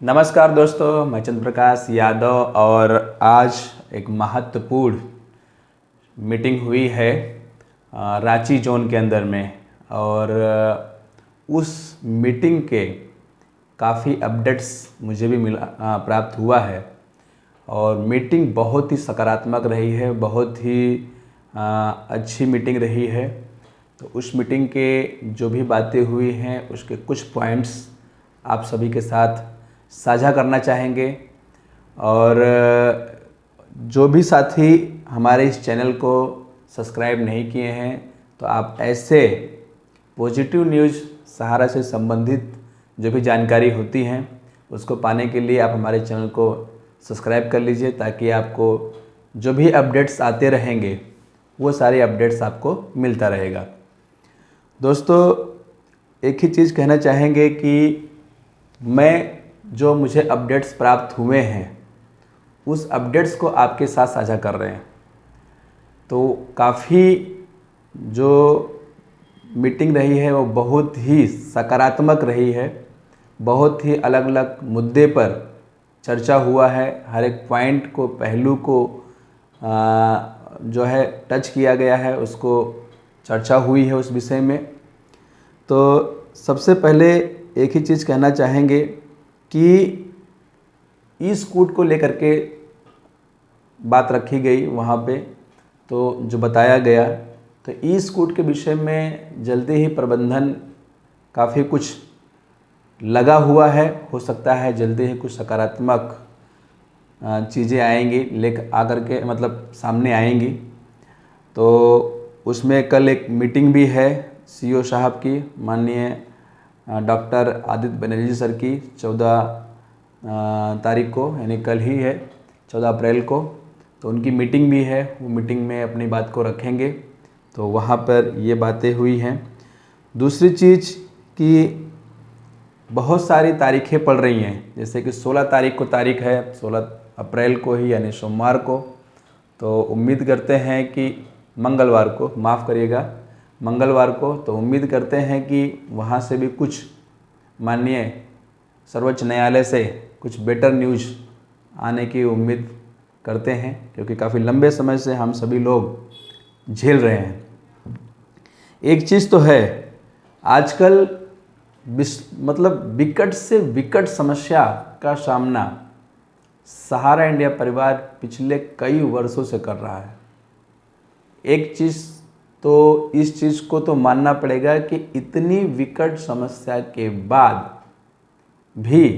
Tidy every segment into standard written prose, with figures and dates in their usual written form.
नमस्कार दोस्तों, मैं चंद्र प्रकाश यादव और आज एक महत्वपूर्ण मीटिंग हुई है रांची जोन के अंदर में। और उस मीटिंग के काफ़ी अपडेट्स मुझे भी प्राप्त हुआ है। और मीटिंग बहुत ही सकारात्मक रही है, बहुत ही अच्छी मीटिंग रही है। तो उस मीटिंग के जो भी बातें हुई हैं उसके कुछ पॉइंट्स आप सभी के साथ साझा करना चाहेंगे। और जो भी साथी हमारे इस चैनल को सब्सक्राइब नहीं किए हैं तो आप ऐसे पॉजिटिव न्यूज़ सहारा से संबंधित जो भी जानकारी होती हैं उसको पाने के लिए आप हमारे चैनल को सब्सक्राइब कर लीजिए, ताकि आपको जो भी अपडेट्स आते रहेंगे वो सारे अपडेट्स आपको मिलता रहेगा। दोस्तों, एक ही चीज़ कहना चाहेंगे कि मैं जो मुझे अपडेट्स प्राप्त हुए हैं उस अपडेट्स को आपके साथ साझा कर रहे हैं। तो काफ़ी जो मीटिंग रही है वो बहुत ही सकारात्मक रही है। बहुत ही अलग अलग मुद्दे पर चर्चा हुआ है, हर एक पॉइंट को, पहलू को जो है टच किया गया है, उसको चर्चा हुई है उस विषय में। तो सबसे पहले एक ही चीज़ कहना चाहेंगे कि ई स्कूट को लेकर के बात रखी गई वहाँ पे। तो जो बताया गया, तो ई स्कूट के विषय में जल्दी ही प्रबंधन काफ़ी कुछ लगा हुआ है। हो सकता है जल्दी ही कुछ सकारात्मक चीज़ें आएंगी, लेकर आकर के मतलब सामने आएंगी। तो उसमें कल एक मीटिंग भी है सीईओ साहब की, माननीय डॉक्टर आदित्य बनर्जी सर की 14 तारीख को, यानी कल ही है 14 अप्रैल को। तो उनकी मीटिंग भी है, वो मीटिंग में अपनी बात को रखेंगे। तो वहाँ पर ये बातें हुई हैं। दूसरी चीज़ कि बहुत सारी तारीखें पड़ रही हैं, जैसे कि 16 तारीख को तारीख है, 16 अप्रैल को ही यानी सोमवार को। तो उम्मीद करते हैं कि मंगलवार को, माफ़ करिएगा, मंगलवार को। तो उम्मीद करते हैं कि वहाँ से भी कुछ माननीय सर्वोच्च न्यायालय से कुछ बेटर न्यूज़ आने की उम्मीद करते हैं, क्योंकि काफ़ी लंबे समय से हम सभी लोग झेल रहे हैं। एक चीज़ तो है, आजकल मतलब विकट से विकट समस्या का सामना सहारा इंडिया परिवार पिछले कई वर्षों से कर रहा है। एक चीज़ तो इस चीज़ को तो मानना पड़ेगा कि इतनी विकट समस्या के बाद भी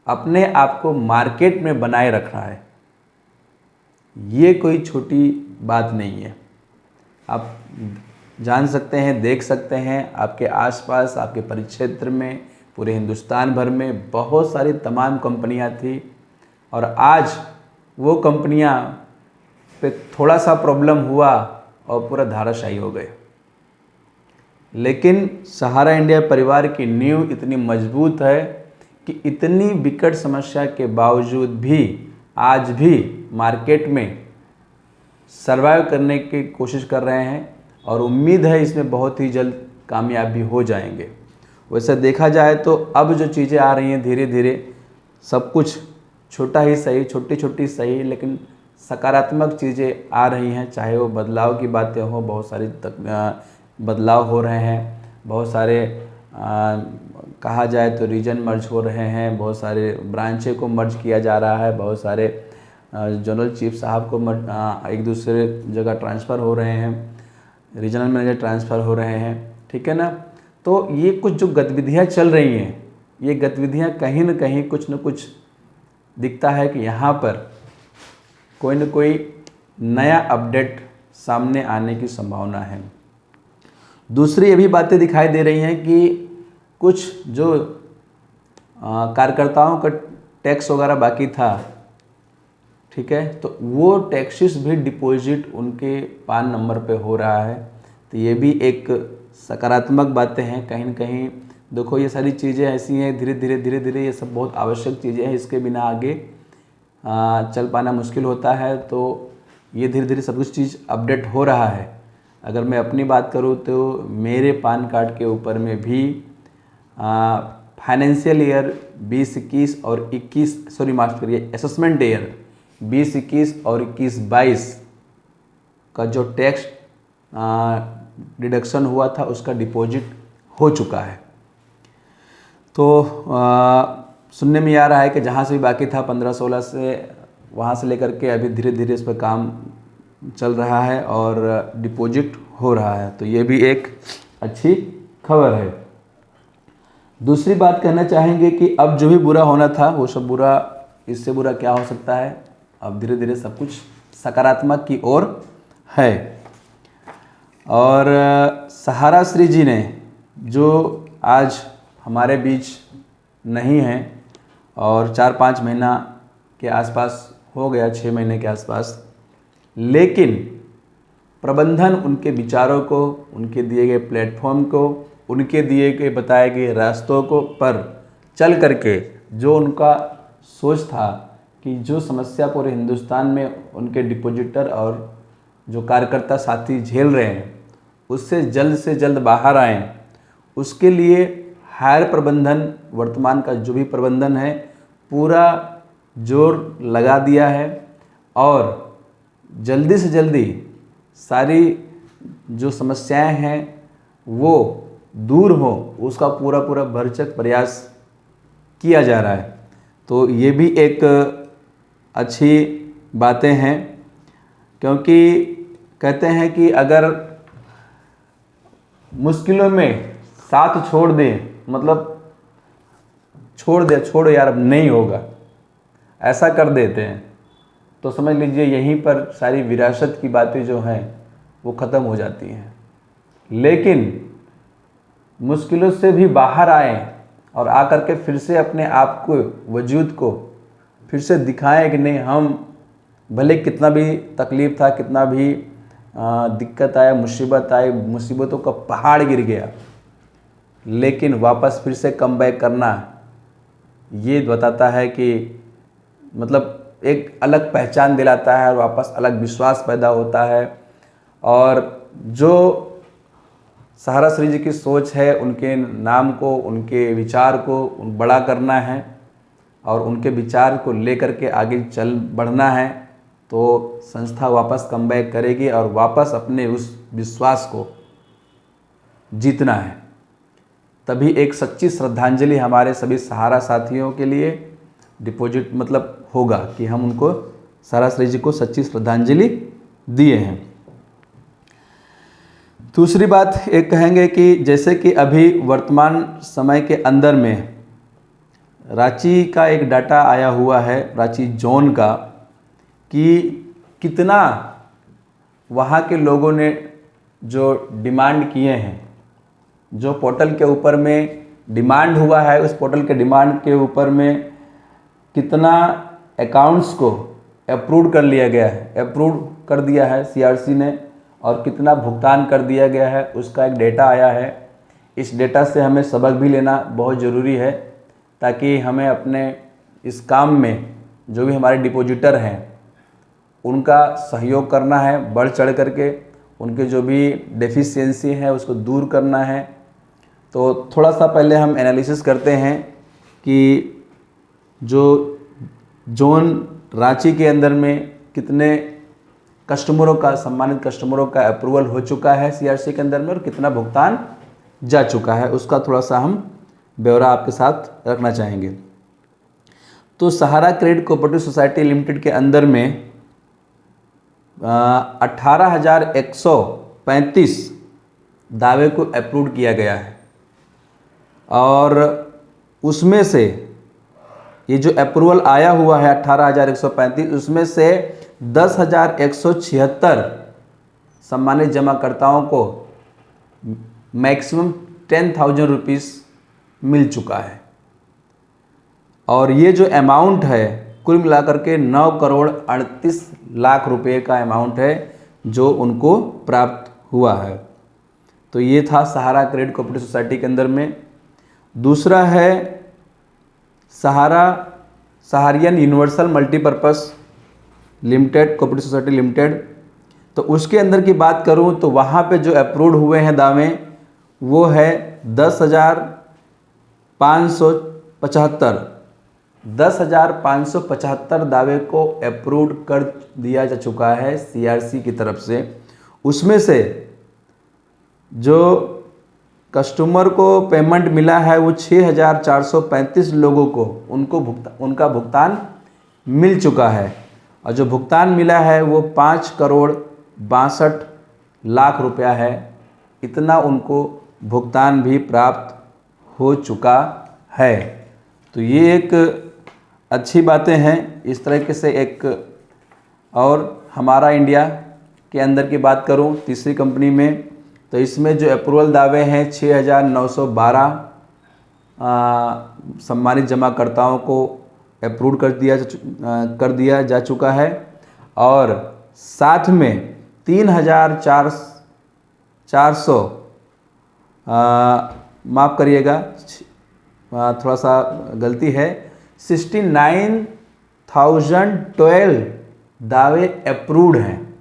अपने आप को मार्केट में बनाए रख रहा है, ये कोई छोटी बात नहीं है। आप जान सकते हैं, देख सकते हैं, आपके आसपास, आपके परिक्षेत्र में, पूरे हिंदुस्तान भर में बहुत सारी तमाम कंपनियां थी, और आज वो कंपनियां पे थोड़ा सा प्रॉब्लम हुआ और पूरा धाराशायी हो गए। लेकिन सहारा इंडिया परिवार की नींव इतनी मजबूत है कि इतनी विकट समस्या के बावजूद भी आज भी मार्केट में सर्वाइव करने की कोशिश कर रहे हैं, और उम्मीद है इसमें बहुत ही जल्द कामयाब भी हो जाएंगे। वैसे देखा जाए तो अब जो चीज़ें आ रही हैं धीरे धीरे, सब कुछ छोटा ही सही, छोटी छोटी सही, लेकिन सकारात्मक चीज़ें आ रही हैं। चाहे वो बदलाव की बातें हों, बहुत सारी बदलाव हो रहे हैं, बहुत सारे कहा जाए तो रीजन मर्ज हो रहे हैं, बहुत सारे ब्रांचें को मर्ज किया जा रहा है, बहुत सारे जनरल चीफ साहब को एक दूसरे जगह ट्रांसफ़र हो रहे हैं, रीजनल मैनेजर ट्रांसफ़र हो रहे हैं, ठीक है ना। तो ये कुछ जो गतिविधियाँ चल रही हैं, ये गतिविधियाँ कहीं ना कहीं कुछ न कुछ दिखता है कि यहाँ पर कोई न कोई नया अपडेट सामने आने की संभावना है। दूसरी ये भी बातें दिखाई दे रही हैं कि कुछ जो कार्यकर्ताओं का टैक्स वगैरह बाकी था, ठीक है, तो वो टैक्सेस भी डिपॉजिट उनके पान नंबर पे हो रहा है। तो ये भी एक सकारात्मक बातें हैं कहीं न कहीं। देखो, ये सारी चीज़ें ऐसी हैं, धीरे धीरे ये सब बहुत आवश्यक चीज़ें हैं, इसके बिना आगे चल पाना मुश्किल होता है। तो ये धीरे धीरे सब कुछ चीज़ अपडेट हो रहा है। अगर मैं अपनी बात करूँ तो मेरे पान कार्ड के ऊपर में भी फाइनेंशियल ईयर 20-21 और 21, सॉरी माफ करिए, असेसमेंट ईयर 20-21 और 21-22 का जो टैक्स डिडक्शन हुआ था उसका डिपॉजिट हो चुका है। तो सुनने में आ रहा है कि जहाँ से भी बाकी था 15-16 से, वहाँ से लेकर के अभी धीरे धीरे इस पर काम चल रहा है और डिपॉजिट हो रहा है। तो ये भी एक अच्छी खबर है। दूसरी बात कहना चाहेंगे कि अब जो भी बुरा होना था वो सब बुरा, इससे बुरा क्या हो सकता है, अब धीरे धीरे सब कुछ सकारात्मक की ओर है। और सहारा श्री जी ने जो आज हमारे बीच नहीं हैं और 4-5 महीना के आसपास हो गया, 6 महीने के आसपास, लेकिन प्रबंधन उनके विचारों को, उनके दिए गए प्लेटफॉर्म को, उनके दिए गए बताए गए रास्तों को पर चल करके जो उनका सोच था कि जो समस्या पूरे हिंदुस्तान में उनके डिपॉजिटर और जो कार्यकर्ता साथी झेल रहे हैं उससे से जल्द बाहर आएँ, उसके लिए हायर प्रबंधन, वर्तमान का जो भी प्रबंधन है, पूरा जोर लगा दिया है और जल्दी से जल्दी सारी जो समस्याएं हैं वो दूर हो, उसका पूरा भरसक प्रयास किया जा रहा है। तो ये भी एक अच्छी बातें हैं, क्योंकि कहते हैं कि अगर मुश्किलों में साथ छोड़ दें, मतलब छोड़ो यार अब नहीं होगा, ऐसा कर देते हैं, तो समझ लीजिए यहीं पर सारी विरासत की बातें जो हैं वो ख़त्म हो जाती हैं। लेकिन मुश्किलों से भी बाहर आए और आकर के फिर से अपने आप को, वजूद को फिर से दिखाएं कि नहीं, हम भले कितना भी तकलीफ़ था, कितना भी दिक्कत आया, मुसीबत आई, मुसीबतों का पहाड़ गिर गया, लेकिन वापस फिर से कम बैक करना, ये बताता है कि मतलब एक अलग पहचान दिलाता है और वापस अलग विश्वास पैदा होता है। और जो सहारा श्री जी की सोच है, उनके नाम को, उनके विचार को बड़ा करना है और उनके विचार को लेकर के आगे चल बढ़ना है, तो संस्था वापस कम बैक करेगी और वापस अपने उस विश्वास को जीतना है। तभी एक सच्ची श्रद्धांजलि हमारे सभी सहारा साथियों के लिए डिपॉजिट मतलब होगा कि हम उनको, सहारा श्री जी को सच्ची श्रद्धांजलि दिए हैं। दूसरी बात एक कहेंगे कि जैसे कि अभी वर्तमान समय के अंदर में रांची का एक डाटा आया हुआ है, रांची जोन का, कि कितना वहाँ के लोगों ने जो डिमांड किए हैं, जो पोर्टल के ऊपर में डिमांड हुआ है, उस पोर्टल के डिमांड के ऊपर में कितना अकाउंट्स को अप्रूव कर लिया गया है, अप्रूव कर दिया है सीआरसी ने, और कितना भुगतान कर दिया गया है, उसका एक डेटा आया है। इस डेटा से हमें सबक भी लेना बहुत ज़रूरी है, ताकि हमें अपने इस काम में जो भी हमारे डिपॉजिटर हैं उनका सहयोग करना है, बढ़ चढ़ करके उनके जो भी डेफिशिएंसी है उसको दूर करना है। तो थोड़ा सा पहले हम एनालिसिस करते हैं कि जो जोन रांची के अंदर में कितने कस्टमरों का, सम्मानित कस्टमरों का अप्रूवल हो चुका है सीआरसी के अंदर में और कितना भुगतान जा चुका है, उसका थोड़ा सा हम ब्यौरा आपके साथ रखना चाहेंगे। तो सहारा क्रेडिट कोऑपरेटिव सोसाइटी लिमिटेड के अंदर में 18,135 दावे को अप्रूव किया गया है और उसमें से ये जो अप्रूवल आया हुआ है 18,135, उसमें से 10,176 सम्मानित जमाकर्ताओं को मैक्सिमम 10,000 रुपीज़ मिल चुका है। और ये जो अमाउंट है कुल मिलाकर के 9,38,00,000 रुपये का अमाउंट है जो उनको प्राप्त हुआ है। तो ये था सहारा क्रेडिट कोऑपरेटिव सोसाइटी के अंदर में। दूसरा है Saharayan universal multipurpose limited cooperative society limited. तो उसके अंदर की बात करूं तो वहाँ पे जो अप्रूव्ड हुए हैं दावे वो है 575 10,575 दावे को अप्रूव कर दिया जा चुका है सीआरसी की तरफ से। उसमें से जो कस्टमर को पेमेंट मिला है वो 6,435 लोगों को उनका भुगतान मिल चुका है, और जो भुगतान मिला है वो 5,62,00,000 रुपया है। इतना उनको भुगतान भी प्राप्त हो चुका है। तो ये एक अच्छी बातें हैं। इस तरीके से एक और हमारा इंडिया के अंदर की बात करूं तीसरी कंपनी में, तो इसमें जो अप्रूवल दावे हैं 6,912 सम्मानित जमाकर्ताओं को अप्रूव कर दिया जा चुका है, और साथ में 3,400 माफ़ करिएगा थोड़ा सा गलती है, 69,012 दावे अप्रूव्ड हैं।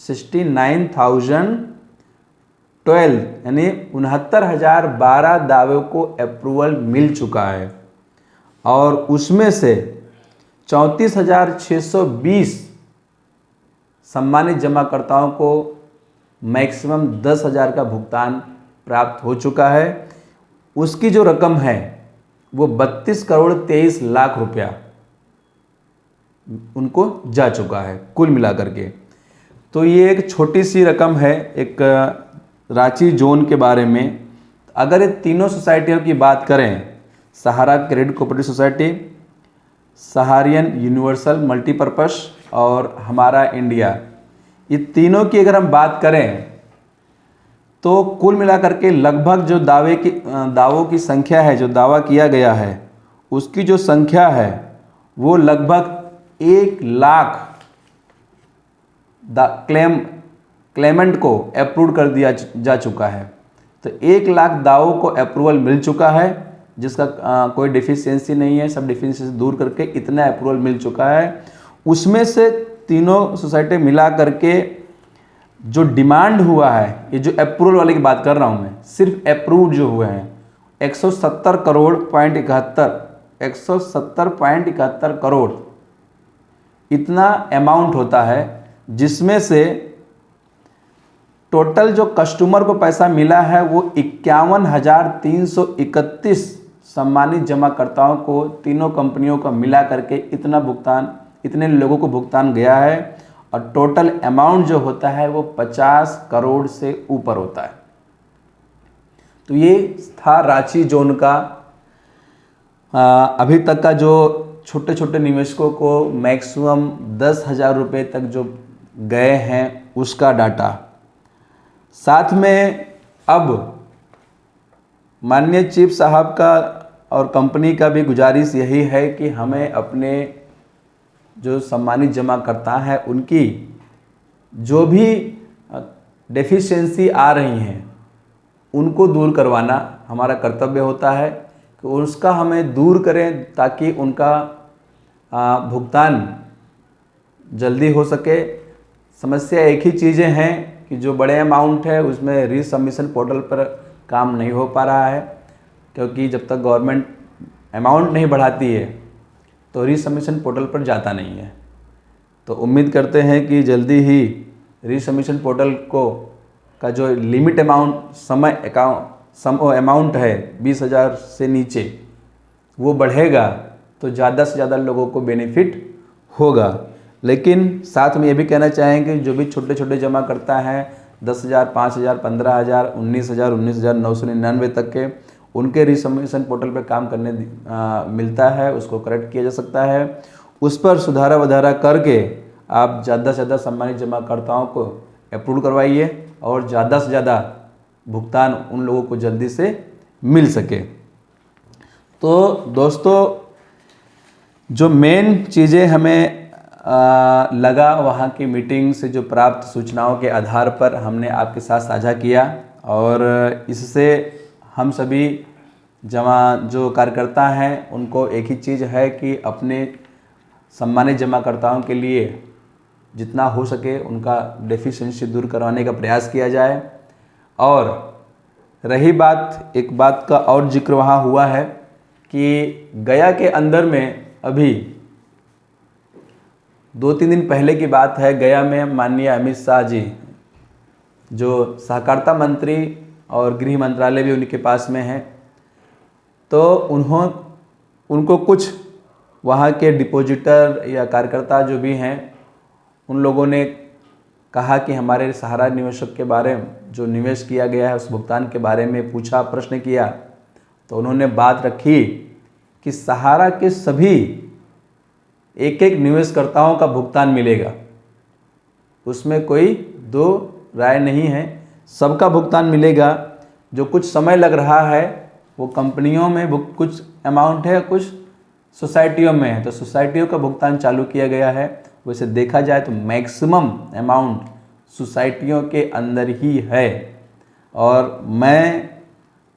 69,012 यानी 69,012 दावों को अप्रूवल मिल चुका है, और उसमें से 34,620 सम्मानित जमाकर्ताओं को मैक्सिमम 10,000 का भुगतान प्राप्त हो चुका है। उसकी जो रकम है वो 32,23,00,000 रुपया उनको जा चुका है कुल मिलाकर के। तो ये एक छोटी सी रकम है एक रांची जोन के बारे में। अगर ये तीनों सोसाइटियों की बात करें, Sahara credit cooperative society, Saharayan universal multipurpose और हमारा इंडिया, ये तीनों की अगर हम बात करें तो कुल मिलाकर के लगभग जो दावों की संख्या है, जो दावा किया गया है उसकी जो संख्या है वो लगभग 1,00,000 क्लेमेंट को अप्रूव कर दिया जा चुका है। तो 1,00,000 दावों को अप्रूवल मिल चुका है, जिसका कोई डिफिशियंसी नहीं है, सब डिफिशियंसी दूर करके इतना अप्रूवल मिल चुका है। उसमें से तीनों सोसाइटी मिला करके जो डिमांड हुआ है, ये जो अप्रूवल वाले की बात कर रहा हूँ मैं, सिर्फ अप्रूव जो हुए हैं 170 करोड़ इतना अमाउंट होता है, जिसमें से टोटल जो कस्टमर को पैसा मिला है वो 51,331 सम्मानित जमाकर्ताओं को तीनों कंपनियों का मिला करके इतने लोगों को भुगतान गया है, और टोटल अमाउंट जो होता है वो 50 करोड़ से ऊपर होता है। तो ये था रांची जोन का अभी तक का जो छोटे छोटे निवेशकों को मैक्सिमम 10,000 रुपये तक जो गए हैं उसका डाटा। साथ में अब माननीय चीफ साहब का और कंपनी का भी गुजारिश यही है कि हमें अपने जो सम्मानित जमाकर्ता हैं उनकी जो भी डेफिशिएंसी आ रही हैं उनको दूर करवाना हमारा कर्तव्य होता है कि उसका हमें दूर करें, ताकि उनका भुगतान जल्दी हो सके। समस्या एक ही चीज़ें हैं कि जो बड़े अमाउंट है उसमें रीसबमिशन पोर्टल पर काम नहीं हो पा रहा है, क्योंकि जब तक गवर्नमेंट अमाउंट नहीं बढ़ाती है तो रीसबमिशन पोर्टल पर जाता नहीं है। तो उम्मीद करते हैं कि जल्दी ही रीसबमिशन पोर्टल का जो लिमिट अमाउंट है 20,000 से नीचे वो बढ़ेगा, तो ज़्यादा से ज़्यादा लोगों को बेनिफिट होगा। लेकिन साथ में ये भी कहना चाहेंगे जो भी छोटे छोटे जमा करता है 10,000, 5,000, 15,000, 19,000, 19,999 तक के, उनके रीसबमिशन पोर्टल पर काम करने मिलता है, उसको करेक्ट किया जा सकता है। उस पर सुधारा वधारा करके आप ज़्यादा से ज़्यादा सम्मानित जमाकर्ताओं को अप्रूव करवाइए और ज़्यादा से ज़्यादा भुगतान उन लोगों को जल्दी से मिल सके। तो दोस्तों, जो मेन चीज़ें हमें लगा वहाँ की मीटिंग से जो प्राप्त सूचनाओं के आधार पर हमने आपके साथ साझा किया, और इससे हम सभी जो कार्यकर्ता हैं उनको एक ही चीज़ है कि अपने सम्मानित जमाकर्ताओं के लिए जितना हो सके उनका डेफिशिएंसी दूर करवाने का प्रयास किया जाए, और रही बात, एक बात का और जिक्र वहाँ हुआ है कि गया के अंदर में अभी 2-3 दिन पहले की बात है, गया में माननीय अमित शाह जी, जो सहकारिता मंत्री और गृह मंत्रालय भी उनके पास में है, तो उनको कुछ वहाँ के डिपॉजिटर या कार्यकर्ता जो भी हैं, उन लोगों ने कहा कि हमारे सहारा निवेशक के बारे में जो निवेश किया गया है उस भुगतान के बारे में पूछा, प्रश्न किया। तो उन्होंने बात रखी कि सहारा के सभी एक एक निवेशकर्ताओं का भुगतान मिलेगा, उसमें कोई दो राय नहीं है, सबका भुगतान मिलेगा। जो कुछ समय लग रहा है वो कंपनियों में कुछ अमाउंट है, कुछ सोसाइटियों में है, तो सोसाइटियों का भुगतान चालू किया गया है। वैसे देखा जाए तो मैक्सिमम अमाउंट सोसाइटियों के अंदर ही है। और मैं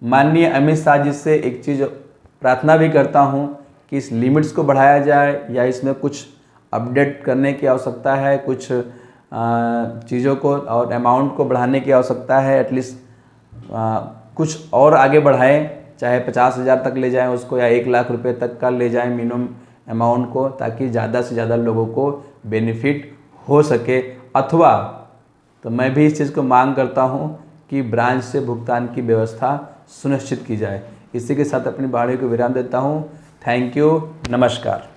माननीय अमित शाह जी से एक चीज़ प्रार्थना भी करता हूँ कि इस लिमिट्स को बढ़ाया जाए या इसमें कुछ अपडेट करने की आवश्यकता है, कुछ चीज़ों को और अमाउंट को बढ़ाने की आवश्यकता है। एटलीस्ट कुछ और आगे बढ़ाएं, चाहे 50,000 तक ले जाएं उसको या 1 लाख रुपए तक का ले जाएं मिनिमम अमाउंट को, ताकि ज़्यादा से ज़्यादा लोगों को बेनिफिट हो सके। अथवा तो मैं भी इस चीज़ को मांग करता हूं कि ब्रांच से भुगतान की व्यवस्था सुनिश्चित की जाए। इसी के साथ अपनी वाणी को विराम देता हूं। थैंक यू, नमस्कार।